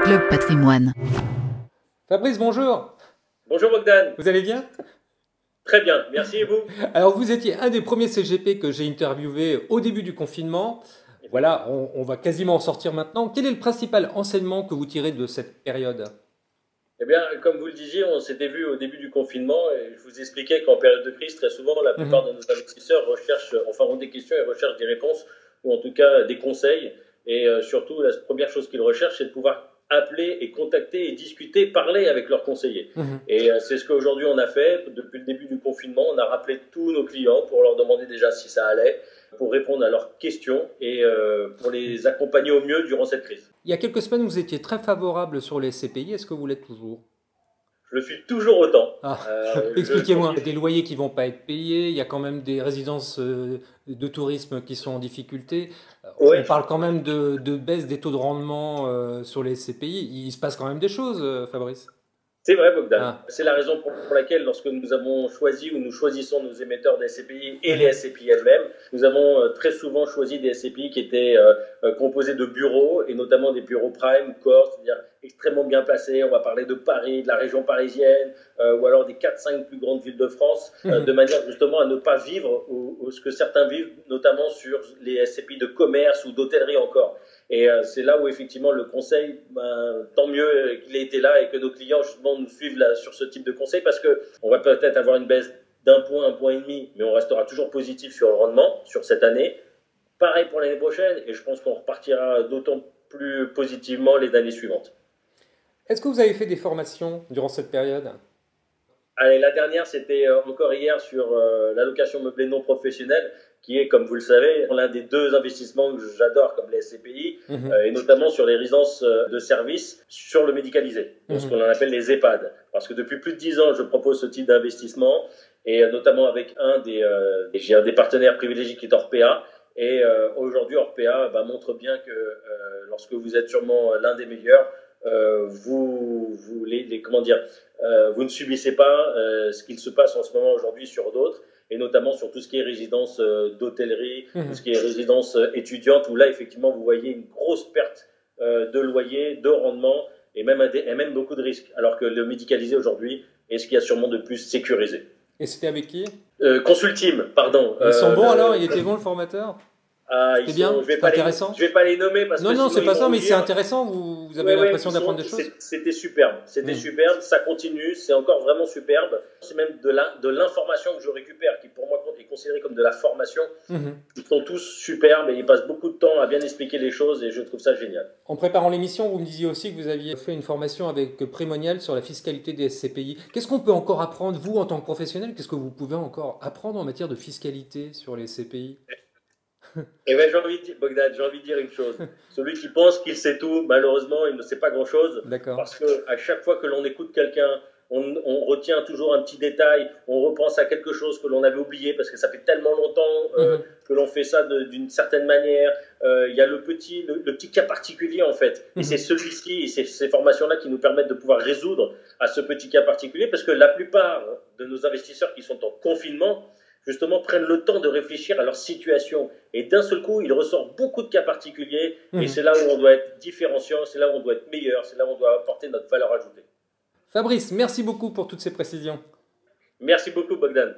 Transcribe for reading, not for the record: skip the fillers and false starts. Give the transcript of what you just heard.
Club Patrimoine. Fabrice, bonjour. Bonjour Bogdan. Vous allez bien? Très bien, merci et vous? Alors vous étiez un des premiers CGP que j'ai interviewé au début du confinement. Voilà, on va quasiment en sortir maintenant. Quel est le principal enseignement que vous tirez de cette période? Eh bien, comme vous le disiez, on s'était vu au début du confinement et je vous expliquais qu'en période de crise, très souvent, la plupart de nos investisseurs ont des questions et recherchent des réponses ou en tout cas des conseils. Et surtout, la première chose qu'ils recherchent, c'est de pouvoir appeler et contacter et discuter, parler avec leurs conseillers. Et c'est ce qu'aujourd'hui on a fait. Depuis le début du confinement, on a rappelé tous nos clients pour leur demander déjà si ça allait, pour répondre à leurs questions et pour les accompagner au mieux durant cette crise. Il y a quelques semaines, vous étiez très favorable sur les SCPI. Est-ce que vous l'êtes toujours? Je le suis toujours autant. Expliquez-moi. Il y a des loyers qui ne vont pas être payés, il y a quand même des résidences de tourisme qui sont en difficulté. Ouais. On parle quand même de baisse des taux de rendement sur les SCPI. Il se passe quand même des choses, Fabrice. C'est vrai, Bogdan. C'est la raison pour laquelle, lorsque nous avons choisi ou nous choisissons nos émetteurs des SCPI et les SCPI elles-mêmes, nous avons très souvent choisi des SCPI qui étaient composés de bureaux, et notamment des bureaux prime ou core, c'est-à-dire extrêmement bien placés. On va parler de Paris, de la région parisienne, ou alors des 4-5 plus grandes villes de France, de manière justement à ne pas vivre ce que certains vivent, notamment sur les SCPI de commerce ou d'hôtellerie encore. Et c'est là où effectivement le conseil, tant mieux qu'il ait été là et que nos clients justement nous suivent là, sur ce type de conseil, parce qu'on va peut-être avoir une baisse d'un point, 1,5 point, mais on restera toujours positif sur le rendement sur cette année. Pareil pour l'année prochaine, et je pense qu'on repartira d'autant plus positivement les années suivantes. Est-ce que vous avez fait des formations durant cette période? Allez, la dernière, c'était encore hier sur l'allocation meublée non professionnelle, qui est, comme vous le savez, l'un des deux investissements que j'adore, comme les SCPI, et notamment sur les résidences de services sur le médicalisé, ce qu'on appelle les EHPAD. Parce que depuis plus de 10 ans, je propose ce type d'investissement, et notamment avec j'ai un des partenaires privilégiés qui est Orpea. Et aujourd'hui, Orpea montre bien que lorsque vous êtes sûrement l'un des meilleurs, vous ne subissez pas ce qu'il se passe en ce moment aujourd'hui sur d'autres, et notamment sur tout ce qui est résidence d'hôtellerie, tout ce qui est résidence étudiante, où là effectivement vous voyez une grosse perte de loyer, de rendement, et même beaucoup de risques, alors que le médicalisé aujourd'hui est ce qu'il y a sûrement de plus sécurisé. Et c'était avec qui? Consultim, pardon. Ils sont bons alors? Il était bon le formateur? C'est bien, intéressant. Je vais pas les nommer parce que non, c'est pas ça, mais c'est intéressant. Vous avez l'impression d'apprendre des choses. C'était superbe, superbe. Ça continue, c'est encore vraiment superbe. C'est même de l'information que je récupère, qui pour moi est considérée comme de la formation. Ils sont tous superbes et ils passent beaucoup de temps à bien expliquer les choses, et je trouve ça génial. En préparant l'émission, vous me disiez aussi que vous aviez fait une formation avec Primonial sur la fiscalité des SCPI. Qu'est-ce qu'on peut encore apprendre, vous, en tant que professionnel? Qu'est-ce que vous pouvez encore apprendre en matière de fiscalité sur les SCPI? Et ben, Bogdan, j'ai envie de dire une chose. Celui qui pense qu'il sait tout, malheureusement, il ne sait pas grand-chose. Parce qu'à chaque fois que l'on écoute quelqu'un, on retient toujours un petit détail, on repense à quelque chose que l'on avait oublié, parce que ça fait tellement longtemps que l'on fait ça d'une certaine manière. Il y a le petit cas particulier, en fait. Et c'est celui-ci, et ces formations-là qui nous permettent de pouvoir résoudre à ce petit cas particulier, parce que la plupart de nos investisseurs qui sont en confinement, justement, prennent le temps de réfléchir à leur situation. Et d'un seul coup, il ressort beaucoup de cas particuliers. Et c'est là où on doit être différenciant, c'est là où on doit être meilleur, c'est là où on doit apporter notre valeur ajoutée. Fabrice, merci beaucoup pour toutes ces précisions. Merci beaucoup, Bogdan.